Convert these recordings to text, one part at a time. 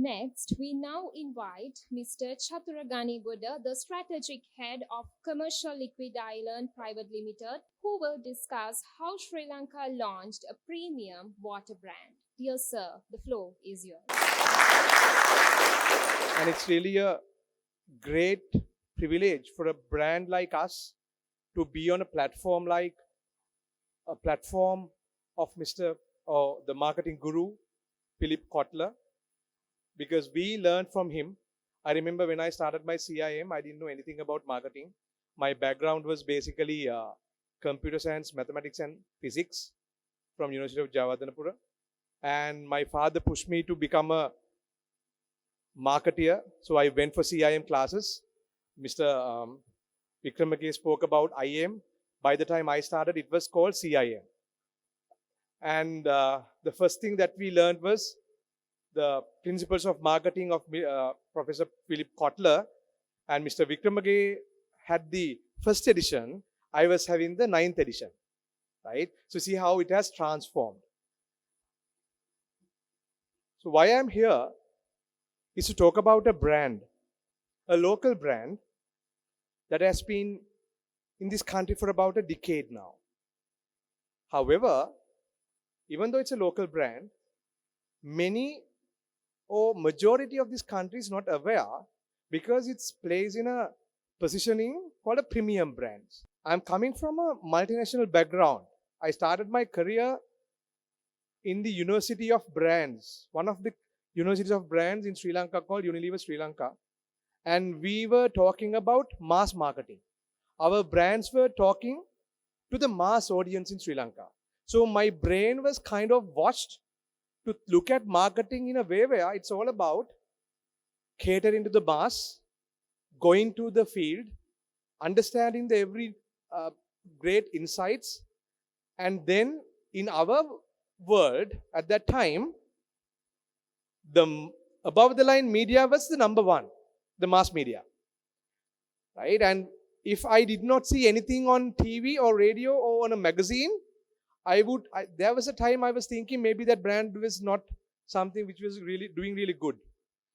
Next, we now invite Mr. Chathura Ganegoda, the Strategic Head of Commercial Liquid Island Private Limited, who will discuss how Sri Lanka launched a premium water brand. Dear sir, the floor is yours. And it's really a great privilege for a brand like us to be on a platform like a platform of Mr. or the marketing guru, Philip Kotler, because we learned from him. I remember when I started my CIM, I didn't know anything about marketing. My background was basically computer science, mathematics, and physics from University of Jawaharlal. And my father pushed me to become a marketeer. So I went for CIM classes. Mr. Vikramake spoke about IM. By the time I started, it was called CIM. And the first thing that we learned was the principles of marketing of Professor Philip Kotler, and Mr. Vikramake had the first edition. I was having the 9th edition, right? So see how it has transformed. So why I'm here is to talk about a brand, a local brand that has been in this country for about a decade now. However, even though it's a local brand, many or majority of this country is not aware because it's placed in a positioning called a premium brand. I'm coming from a multinational background. I started my career in the University of Brands, one of the universities of brands in Sri Lanka called Unilever Sri Lanka. And we were talking about mass marketing. Our brands were talking to the mass audience in Sri Lanka. So my brain was kind of washed to look at marketing in a way where it's all about catering to the mass, going to the field, understanding the every great insights, and then in our world at that time, the above the line media was the number one, the mass media, right? And if I did not see anything on TV or radio or on a magazine, there was a time I was thinking maybe that brand was not something which was really doing really good.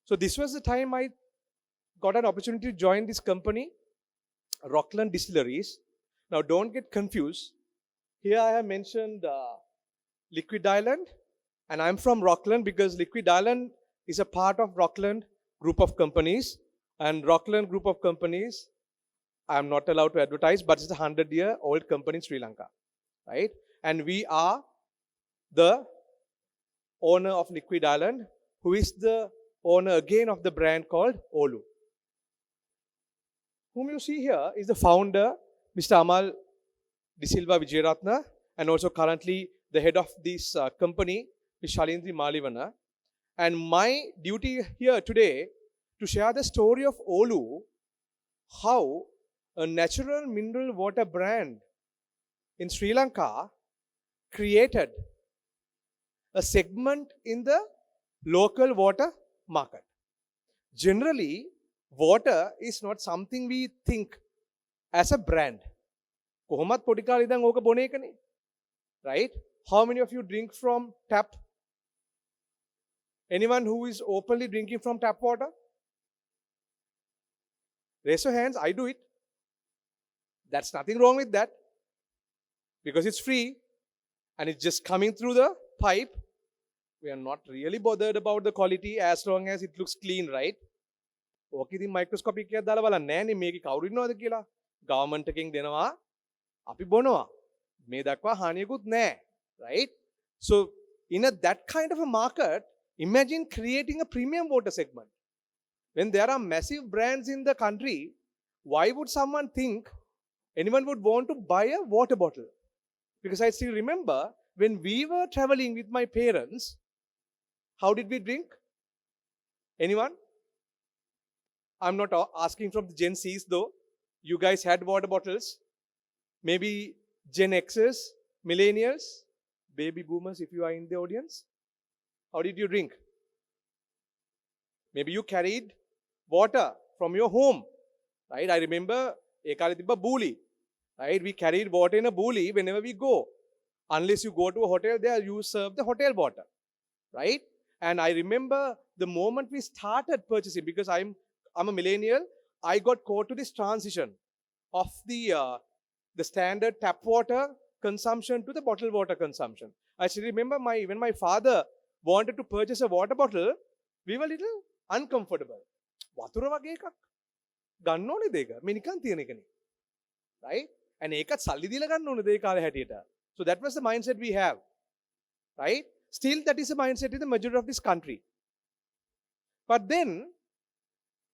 So this was the time I got an opportunity to join this company, Rockland Distilleries. Now don't get confused. Here I have mentioned Liquid Island, and I'm from Rockland because Liquid Island is a part of Rockland group of companies, and Rockland group of companies, I'm not allowed to advertise, but it's a 100-year-old company in Sri Lanka, right? And we are the owner of Liquid Island, who is the owner again of the brand called Olu. Whom you see here is the founder, Mr. Amal De Silva Vijayaratna, and also currently the head of this company, Ms. Shalindri Malivana. And my duty here today to share the story of Olu, how a natural mineral water brand in Sri Lanka created a segment in the local water market. Generally, water is not something we think as a brand. කොහොමත් පොඩි කාලේ ඉඳන් ඕක බොන එකනේ. Right? How many of you drink from tap? Anyone who is openly drinking from tap water? Raise your hands. I do it. That's nothing wrong with that because it's free and it's just coming through the pipe. We are not really bothered about the quality as long as it looks clean, right? ඕක ඉතින් microscope එකක් දාලා බලන්නේ නෑනේ මේකේ කවුරු ඉන්නවද කියලා. ගවර්න්මන්ට් එකෙන් දෙනවා අපි බොනවා. මේ දක්වා හානියකුත් නෑ, right? So in that kind of a market, imagine creating a premium water segment. When there are massive brands in the country, why would someone think anyone would want to buy a water bottle? Because I still remember when we were traveling with my parents, how did we drink? Anyone? I'm not asking from the Gen Zs though. You guys had water bottles. Maybe Gen Xers, millennials, baby boomers if you are in the audience. How did you drink? Maybe you carried water from your home, right? I remember ඒ කාලේ තිබ්බ බූලි, right? We carried water in a boolie whenever we go. Unless you go to a hotel there, you serve the hotel water, right? And I remember the moment we started purchasing, because I'm a millennial, I got caught to this transition of the standard tap water consumption to the bottled water consumption. I still remember when my father wanted to purchase a water bottle, we were little uncomfortable. වතුර වගේ එකක් ගන්න ඕනේද ඒක? මේ නිකන් තියෙන එකනේ. Right? And ඒකත් සල්ලි දීලා ගන්න ඕනේද ඒ කාලේ හැටියට? So that was the mindset we have. Right? Still, that is the mindset in the majority of this country. But then,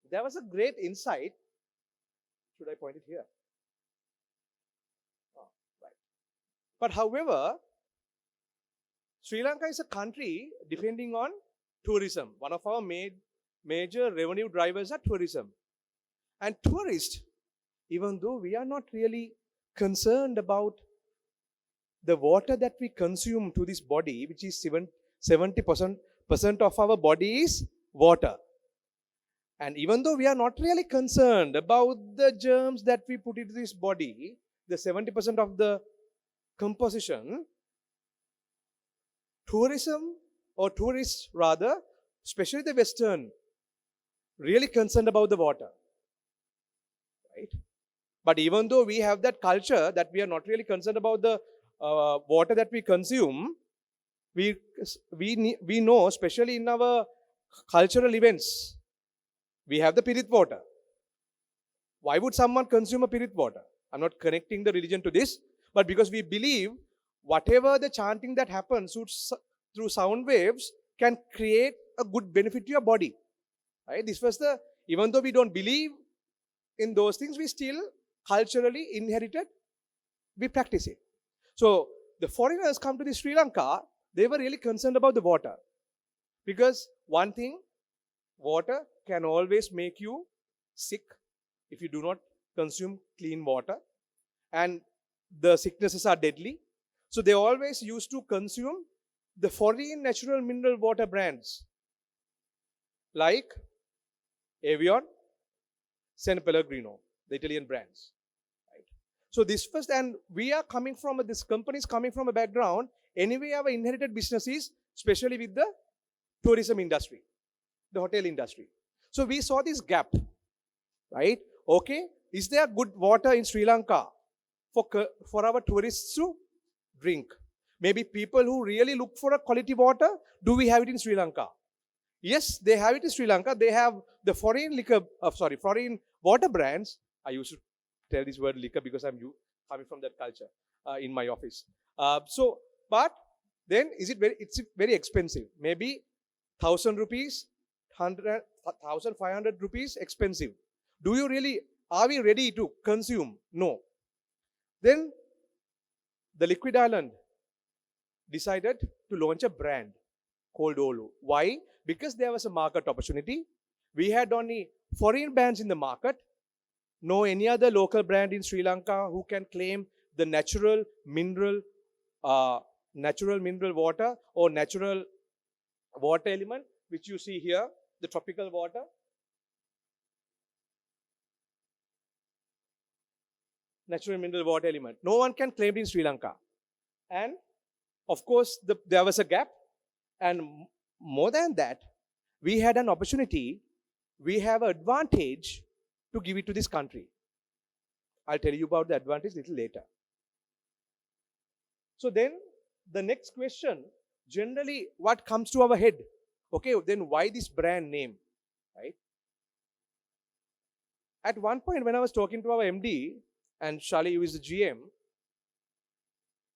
there was a great insight. Should I point it here? Oh, right. But however, Sri Lanka is a country depending on tourism. One of our major revenue drivers are tourism. And tourists, even though we are not really concerned about the water that we consume to this body, which is 70% of our body is water. And even though we are not really concerned about the germs that we put into this body, the 70% of the composition, tourism or tourists rather, especially the Western, really concerned about the water. Right? But even though we have that culture that we are not really concerned about the water that we consume, we know, especially in our cultural events, we have the Pirit water. Why would someone consume a Pirit water? I'm not connecting the religion to this, but because we believe whatever the chanting that happens through sound waves can create a good benefit to your body. Right? This was even though we don't believe in those things, we still culturally inherited, we practice it. So the foreigners come to Sri Lanka, they were really concerned about the water. Because one thing, water can always make you sick if you do not consume clean water. And the sicknesses are deadly. So they always used to consume the foreign natural mineral water brands like Evian, San Pellegrino, the Italian brands. Right? So this first, and we are coming from, this company is coming from a background, anyway our inherited businesses, especially with the tourism industry, the hotel industry. So we saw this gap, right? Okay, is there good water in Sri Lanka for our tourists to drink? Maybe people who really look for a quality water, do we have it in Sri Lanka? Yes, they have it in Sri Lanka. They have the foreign foreign water brands. I used to tell this word liquor because I'm coming from that culture in my office. But then it's very expensive. Maybe 1,000 rupees, 1,500 rupees expensive. Are we ready to consume? No. Then the Liquid Island decided to launch a brand called Olu. Why? Because there was a market opportunity. We had only foreign brands in the market. No any other local brand in Sri Lanka who can claim the natural mineral water or natural water element, which you see here, the tropical water. Natural mineral water element. No one can claim it in Sri Lanka. And of course, there was a gap. And more than that, we had an opportunity, we have an advantage to give it to this country. I'll tell you about the advantage a little later. So then, the next question, generally, what comes to our head? Okay, then why this brand name, right? At one point, when I was talking to our MD, and Shali, who is the GM,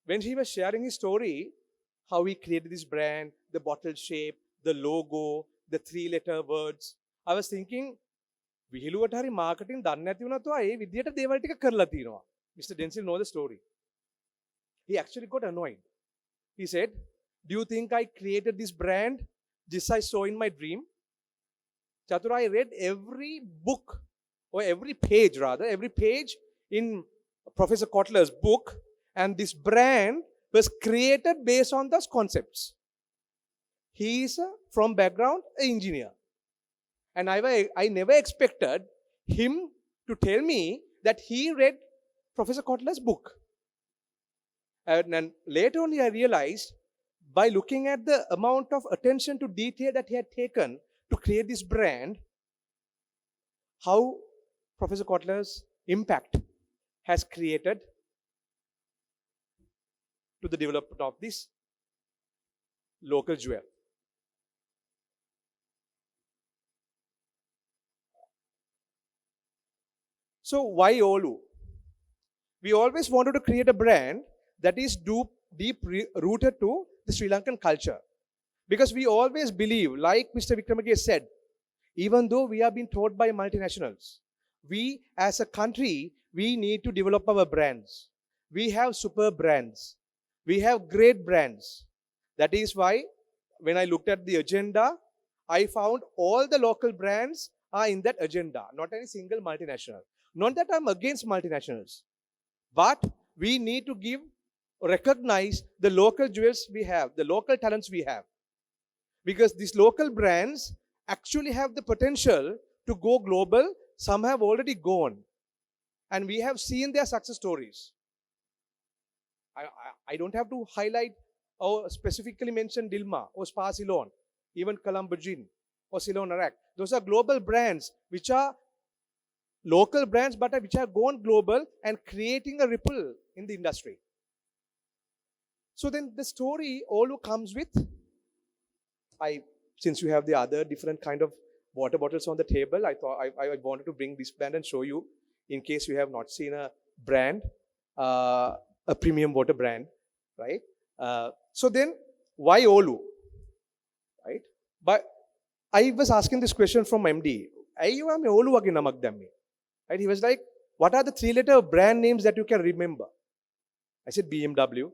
when he was sharing his story, how he created this brand, the bottle shape, the logo, the 3-letter words, I was thinking, විහිළුවට හරි marketing දන්නේ නැති වුණා ඒ විදියට දේවල් ටික කරලා තියෙනවා. Mr. Densil know the story. He actually got annoyed. He said, do you think I created this brand just I saw in my dream? Chathura, I read every book, or every page in Professor Kotler's book, and this brand was created based on those concepts. He is from background an engineer. And I never expected him to tell me that he read Professor Kotler's book. And later only I realized, by looking at the amount of attention to detail that he had taken to create this brand, how Professor Kotler's impact has created to the development of this local jewel. So why Olu? We always wanted to create a brand that is deep rooted to the Sri Lankan culture. Because we always believe, like Mr. Wickramagesh said, even though we are being taught by multinationals, we as a country, we need to develop our brands. We have super brands. We have great brands. That is why when I looked at the agenda, I found all the local brands are in that agenda, not any single multinational. Not that I'm against multinationals, but we need to recognize the local jewels we have, the local talents we have. Because these local brands actually have the potential to go global. Some have already gone. And we have seen their success stories. I don't have to highlight or specifically mention Dilma or Spa Ceylon, even Colombo Gin or Ceylon Arak. Those are global brands which are local brands but which have gone global and creating a ripple in the industry. So then the story Olu comes with, since you have the other different kind of water bottles on the table, I thought I wanted to bring this brand and show you in case you have not seen a brand, a premium water brand, right? So then, why Olu, right? But I was asking this question from MD. Ayu ame Olu wage namak dammi, right? He was like, what are the 3-letter brand names that you can remember? I said BMW.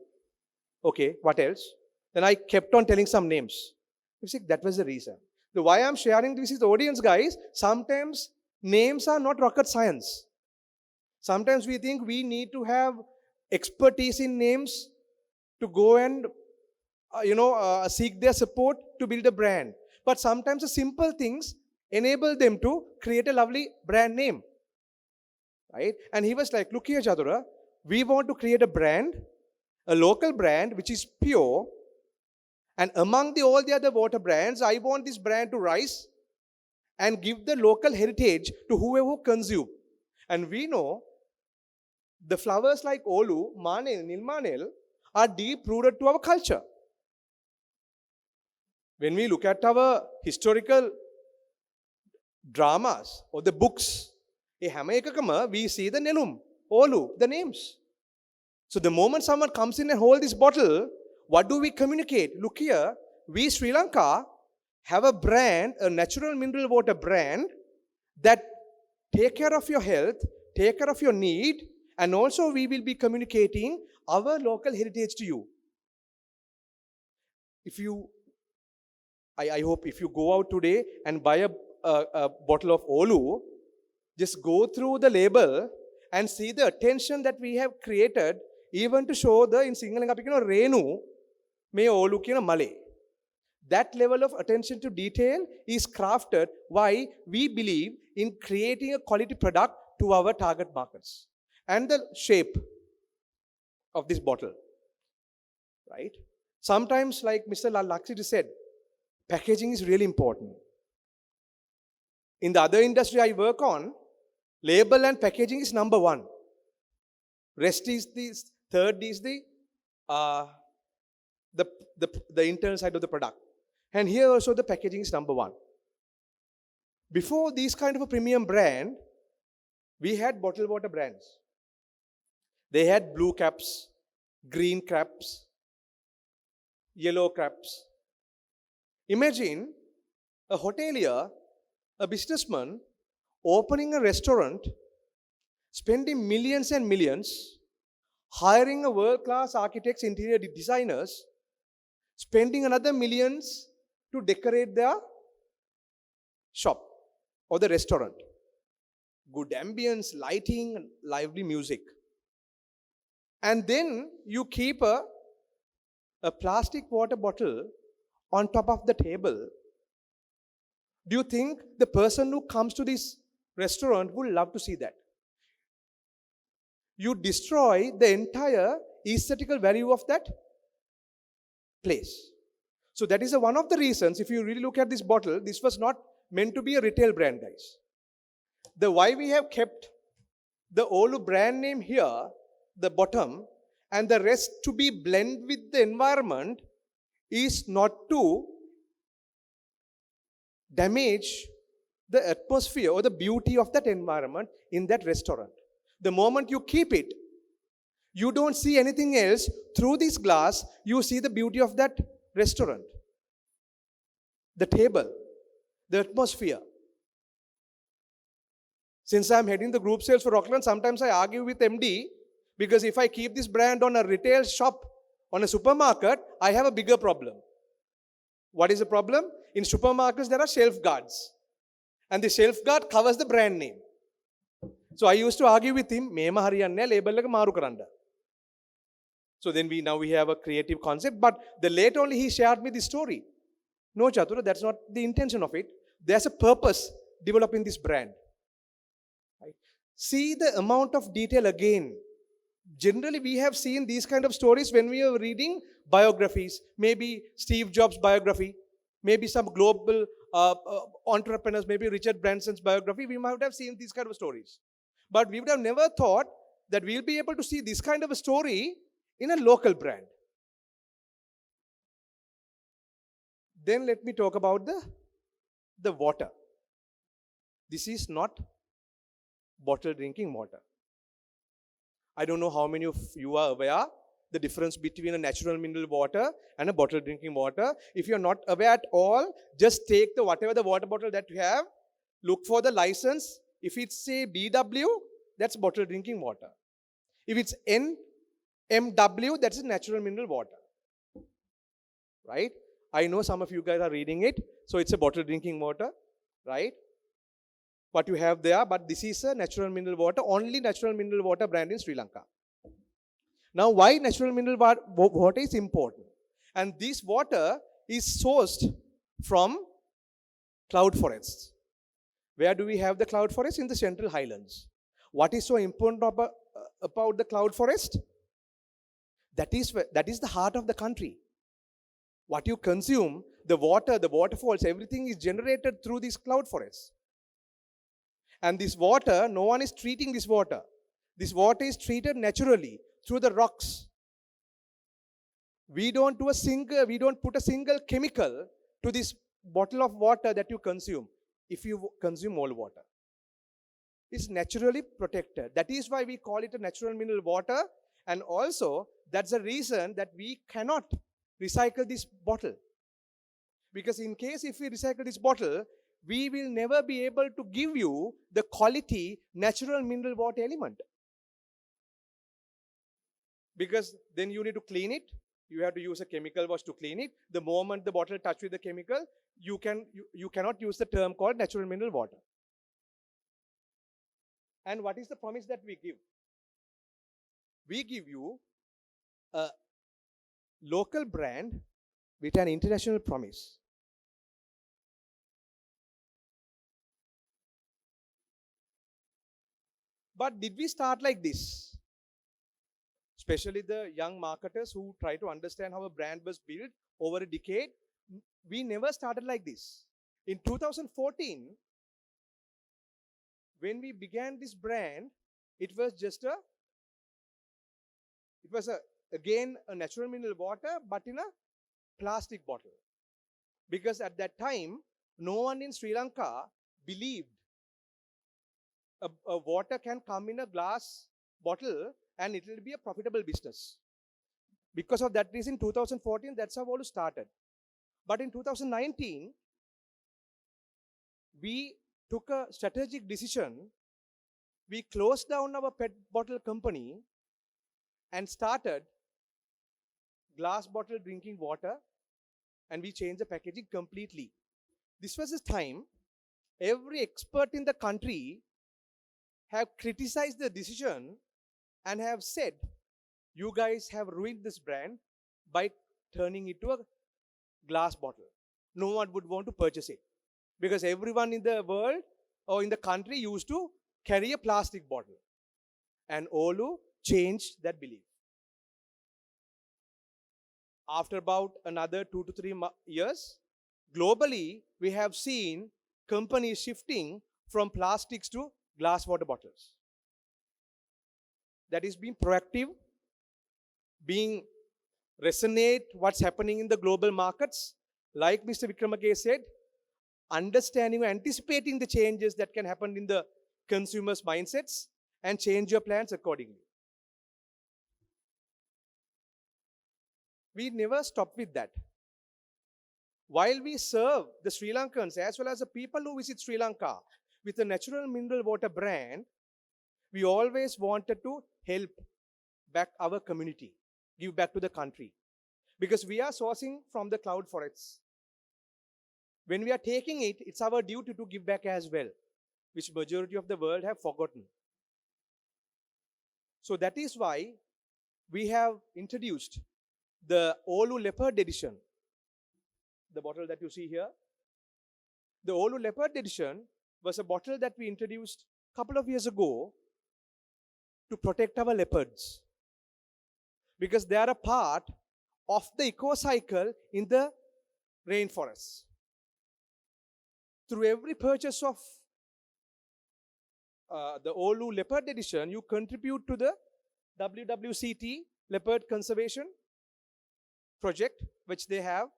Okay, what else? Then I kept on telling some names. You see, that was the reason. The why I'm sharing this is the audience, guys. Sometimes names are not rocket science. Sometimes we think we need to have expertise in names to go and seek their support to build a brand. But sometimes the simple things enable them to create a lovely brand name, right? And he was like, look here, Chathura, we want to create a brand, a local brand which is pure. And among all the other water brands, I want this brand to rise and give the local heritage to whoever consume. And we know the flowers like Olu, Manel, Nilmanel are deep rooted to our culture. When we look at our historical dramas or the books, we see the Nelum, Olu, the names. So the moment someone comes in and holds this bottle, what do we communicate? Look here, we Sri Lanka have a brand, a natural mineral water brand that take care of your health, take care of your need, and also we will be communicating our local heritage to you. I hope if you go out today and buy a bottle of Olu, just go through the label and see the attention that we have created, even to show in Sinhala Renu, me Olu kina male. That level of attention to detail is crafted why we believe in creating a quality product to our target markets. And the shape of this bottle, right? Sometimes, like Mr. Laksiti said, packaging is really important. In the other industry I work on, label and packaging is number one. Rest is the third is the internal side of the product. And here also the packaging is number one. Before this kind of a premium brand, we had bottled water brands. They had blue caps, green caps, yellow caps. Imagine a hotelier, a businessman, opening a restaurant, spending millions and millions, hiring a world-class architects, interior designers, spending another millions to decorate their shop or the restaurant. Good ambience, lighting, lively music. And then you keep a plastic water bottle on top of the table. Do you think the person who comes to this restaurant would love to see that? You destroy the entire aesthetical value of that place. So that is one of the reasons, if you really look at this bottle, this was not meant to be a retail brand, guys. The why we have kept the Olu brand name here, the bottom, and the rest to be blend with the environment is not to damage the atmosphere or the beauty of that environment in that restaurant. The moment you keep it, you don't see anything else. Through this glass, you see the beauty of that restaurant, the table, the atmosphere. Since I'm heading the group sales for Rockland, sometimes I argue with MD because if I keep this brand on a retail shop, on a supermarket, I have a bigger problem. What is the problem? In supermarkets, there are shelf guards. And the shelf guard covers the brand name. So I used to argue with him, "Mema hariyanne label එක මාරු කරන්න." So then we have a creative concept. But the late only he shared me the story. No, Chathura, that's not the intention of it. There's a purpose developing this brand. Right? See the amount of detail again. Generally, we have seen these kind of stories when we are reading biographies, maybe Steve Jobs' biography, maybe some global entrepreneurs, maybe Richard Branson's biography. We might have seen these kind of stories. But we would have never thought that we'll be able to see this kind of a story in a local brand. Then let me talk about the water. This is not bottled drinking water. I don't know how many of you are aware the difference between a natural mineral water and a bottled drinking water. If you're not aware at all, just take whatever the water bottle that you have, look for the license. If it's say BW, that's bottled drinking water. If it's NMW, that's a natural mineral water. Right? I know some of you guys are reading it, so it's a bottled drinking water, right? What you have there, but this is a natural mineral water, only natural mineral water brand in Sri Lanka. Now, why natural mineral water is important? And this water is sourced from cloud forests. Where do we have the cloud forest? In the Central Highlands. What is so important about the cloud forest? That is the heart of the country. What you consume, the water, the waterfalls, everything is generated through these cloud forests. And this water, no one is treating this water. This water is treated naturally through the rocks. We don't put a single chemical to this bottle of water that you consume if you consume all water. It's naturally protected. That is why we call it a natural mineral water. And also, that's the reason that we cannot recycle this bottle. Because in case if we recycle this bottle, we will never be able to give you the quality natural mineral water element. Because then you need to clean it. You have to use a chemical wash to clean it. The moment the bottle touches with the chemical, you cannot use the term called natural mineral water. And what is the promise that we give? We give you a local brand with an international promise. But did we start like this? Especially the young marketers who try to understand how a brand was built over a decade. We never started like this. In 2014, when we began this brand, it was again a natural mineral water, but in a plastic bottle. Because at that time, no one in Sri Lanka believed a water can come in a glass bottle and it will be a profitable business. Because of that reason, 2014, that's how Olu started. But in 2019, we took a strategic decision. We closed down our pet bottle company and started glass bottle drinking water, and we changed the packaging completely. This was the time every expert in the country have criticized the decision and have said, you guys have ruined this brand by turning it to a glass bottle. No one would want to purchase it because everyone in the world or in the country used to carry a plastic bottle. And Olu changed that belief. After about another 2 to 3 years, globally, we have seen company is shifting from plastics to glass water bottles. That is being proactive, being resonate what's happening in the global markets. Like Mr. Wickramange said, understanding or anticipating the changes that can happen in the consumers' mindsets and change your plans accordingly. We never stop with that. While we serve the Sri Lankans as well as the people who visit Sri Lanka with a natural mineral water brand, we always wanted to help back our community, give back to the country. Because we are sourcing from the cloud forests. When we are taking it, it's our duty to give back as well, which majority of the world have forgotten. So that is why we have introduced the Olu Leopard Edition, the bottle that you see here. The Olu Leopard Edition was a bottle that we introduced a couple of years ago to protect our leopards, because they are a part of the eco-cycle in the rainforests. Through every purchase of the Olu Leopard Edition, you contribute to the WWCT Leopard Conservation Project, which they have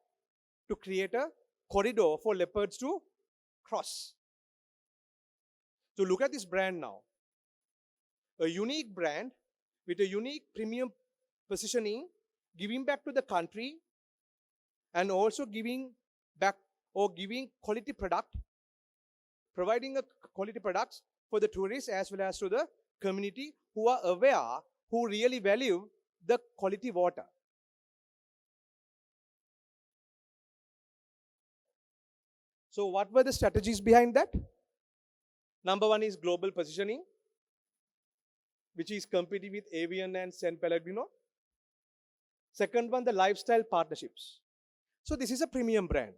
to create a corridor for leopards to cross. So look at this brand now. A unique brand with a unique premium positioning, giving back to the country and also giving back or giving quality product, providing a quality products for the tourists as well as to the community who are aware, who really value the quality water. So what were the strategies behind that? Number one is global positioning, which is competing with Avian and San Pellegrino. Second one, the lifestyle partnerships. So this is a premium brand.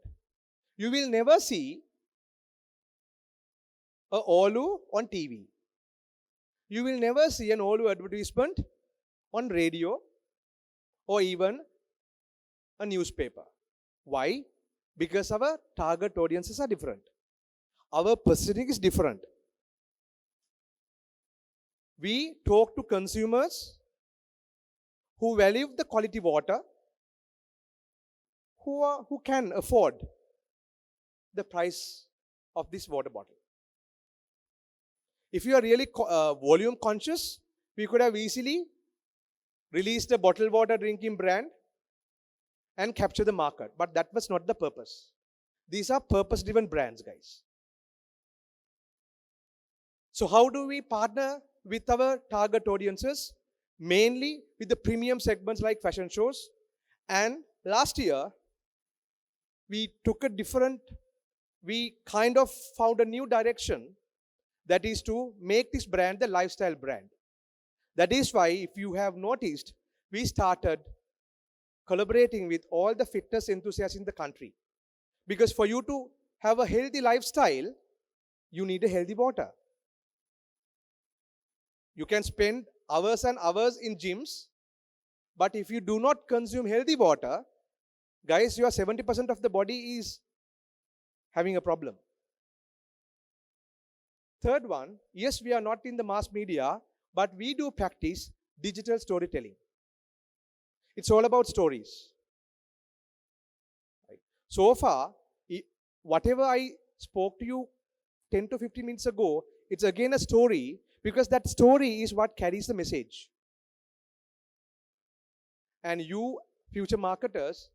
You will never see a Olu on TV. You will never see an Olu advertisement on radio or even a newspaper. Why? Because our target audiences are different. Our positioning is different. We talk to consumers who value the quality water, who can afford the price of this water bottle. If you are really volume conscious, we could have easily released a bottled water drinking brand and capture the market. But that was not the purpose. These are purpose-driven brands, guys. So how do we partner with our target audiences? Mainly with the premium segments like fashion shows. And last year, we kind of found a new direction, that is to make this brand the lifestyle brand. That is why, if you have noticed, we started collaborating with all the fitness enthusiasts in the country. Because for you to have a healthy lifestyle, you need a healthy water. You can spend hours and hours in gyms, but if you do not consume healthy water, guys, your 70% of the body is having a problem. Third one, yes, we are not in the mass media, but we do practice digital storytelling. It's all about stories. Right. So far, whatever I spoke to you 10 to 15 minutes ago, it's again a story, because that story is what carries the message. And you, future marketers,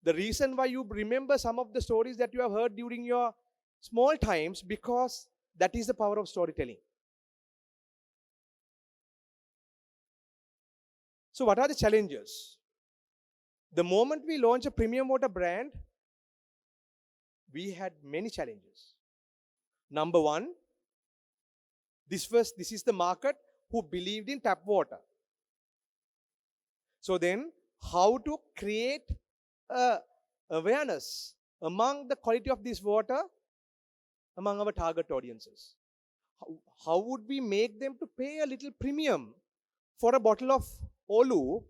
the reason why you remember some of the stories that you have heard during your small times, because that is the power of storytelling. So what are the challenges? The moment we launch a premium water brand, we had many challenges. Number one, this is the market who believed in tap water. So then, how to create awareness among the quality of this water among our target audiences? How would we make them to pay a little premium for a bottle of Olu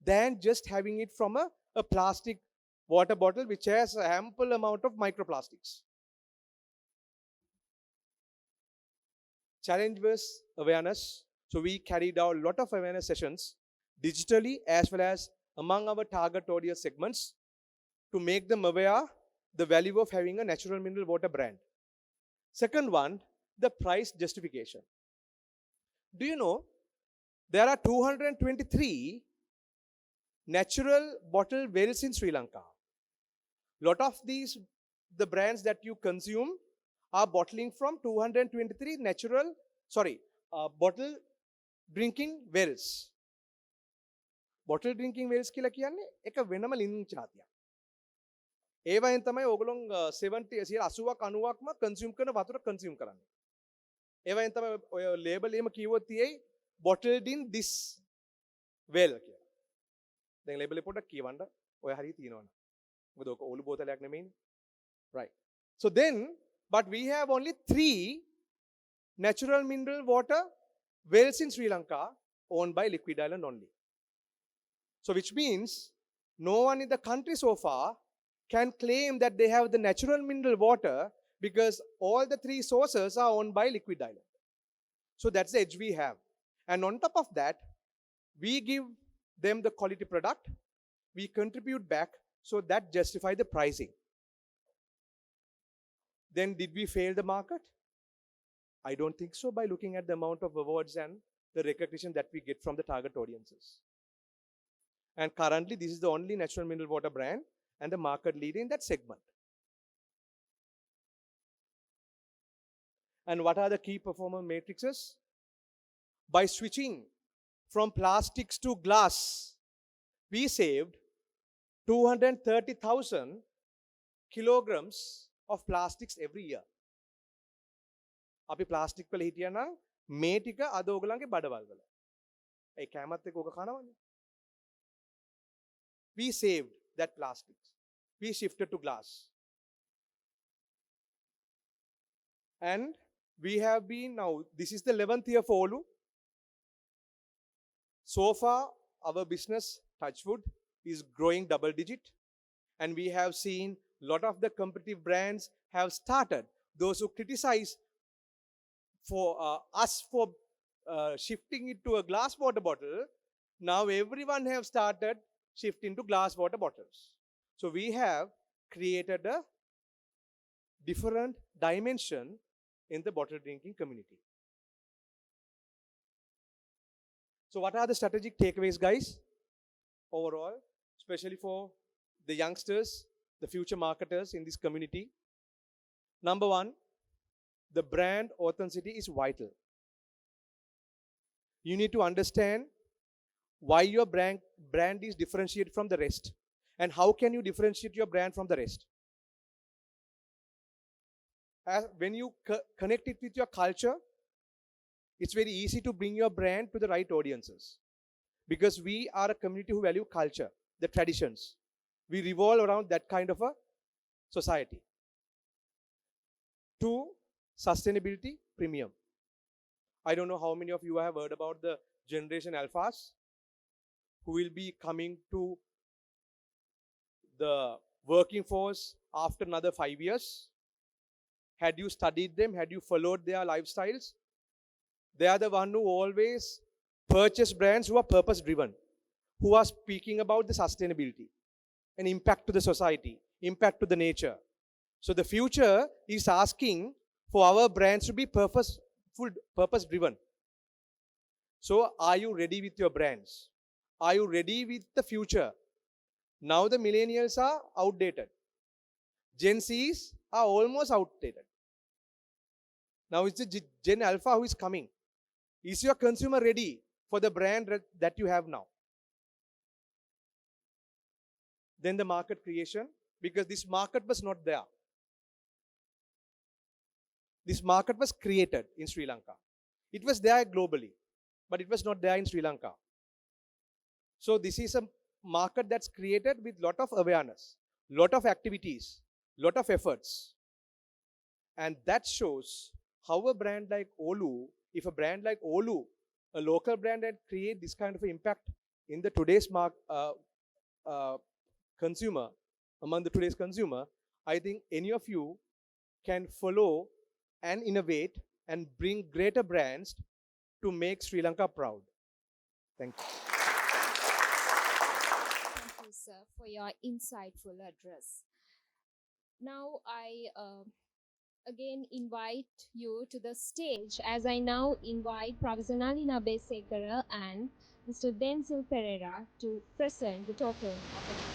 than just having it from a plastic water bottle which has an ample amount of microplastics? Challenge was awareness. So we carried out a lot of awareness sessions digitally as well as among our target audience segments to make them aware the value of having a natural mineral water brand. Second one, the price justification. Do you know there are 223 natural bottled wells in Sri Lanka? Lot of these, the brands that you consume are bottling from 223 bottle drinking wells. Bottle drinking wells කියලා කියන්නේ එක වෙනම link જાතියක්. ඒවයින් තමයි ඕගොල්ලෝ 70 80ක් 90ක්ම consume කරන වතුර consume කරන්නේ. ඒවයින් තමයි ඔය ලේබල් එහෙම කිව්වොත් තියෙයි bottled in this well කියලා. දැන් ලේබල් එක පොඩ්ඩක් කියවන්න. ඔය හරිය තියෙනවනේ. මොකද ඔක ඕලු බෝතලයක් නෙමෙයිනේ. Right. So then, but we have only 3 natural mineral water wells in Sri Lanka owned by Liquid Island only. So which means no one in the country so far can claim that they have the natural mineral water because all the 3 sources are owned by Liquid Island. So that's the edge we have. And on top of that, we give them the quality product, we contribute back, so that justify the pricing. Then did we fail the market? I don't think so by looking at the amount of awards and the recognition that we get from the target audiences. And currently, this is the only natural mineral water brand and the market leader in that segment. And what are the key performance matrices? By switching from plastics to glass, we saved 230,000 kilograms of plastics every year. අපි plastic වල හිටියනම් මේ ටික අද ඕගලන්ගේ බඩවල් වල. ඒ කැමත් එක ඕක කනවනේ. We saved that plastics. We shifted to glass. And we have been now, this is the 11th year for Olu. So far, our business, Touchwood, is growing double digit. And we have seen a lot of the competitive brands have started. Those who criticize for us for shifting it to a glass water bottle, now everyone have started shifting to glass water bottles. So we have created a different dimension in the bottle drinking community. So what are the strategic takeaways, guys? Overall, especially for the youngsters, the future marketers in this community. Number one, the brand authenticity is vital. You need to understand why your brand is differentiated from the rest. And how can you differentiate your brand from the rest? When you connect it with your culture, it's very easy to bring your brand to the right audiences. Because we are a community who value culture, the traditions. We revolve around that kind of a society. 2, sustainability premium. I don't know how many of you have heard about the Generation Alphas who will be coming to the working force after another 5 years. Had you studied them? Had you followed their lifestyles? They are the one who always purchase brands who are purpose driven, who are speaking about the sustainability and impact to the society, impact to the nature. So the future is asking for our brands to be purpose driven. So are you ready with your brands? Are you ready with the future? Now the millennials are outdated. Gen Zs are almost outdated. Now it's the Gen Alpha who is coming. Is your consumer ready for the brand that you have now? Then the market creation, because this market was not there. This market was created in Sri Lanka. It was there globally, but it was not there in Sri Lanka. So this is a market that's created with lot of awareness, lot of activities, lot of efforts. And that shows how a brand like Olu, if a brand like Olu, a local brand that create this kind of impact in the today's consumer, among the today's consumer, I think any of you can follow and innovate and bring greater brands to make Sri Lanka proud. Thank you. Thank you, sir, for your insightful address. Now, I again invite you to the stage as I now invite Professor Nalina Besekara and Mr. Denzel Pereira to present the token of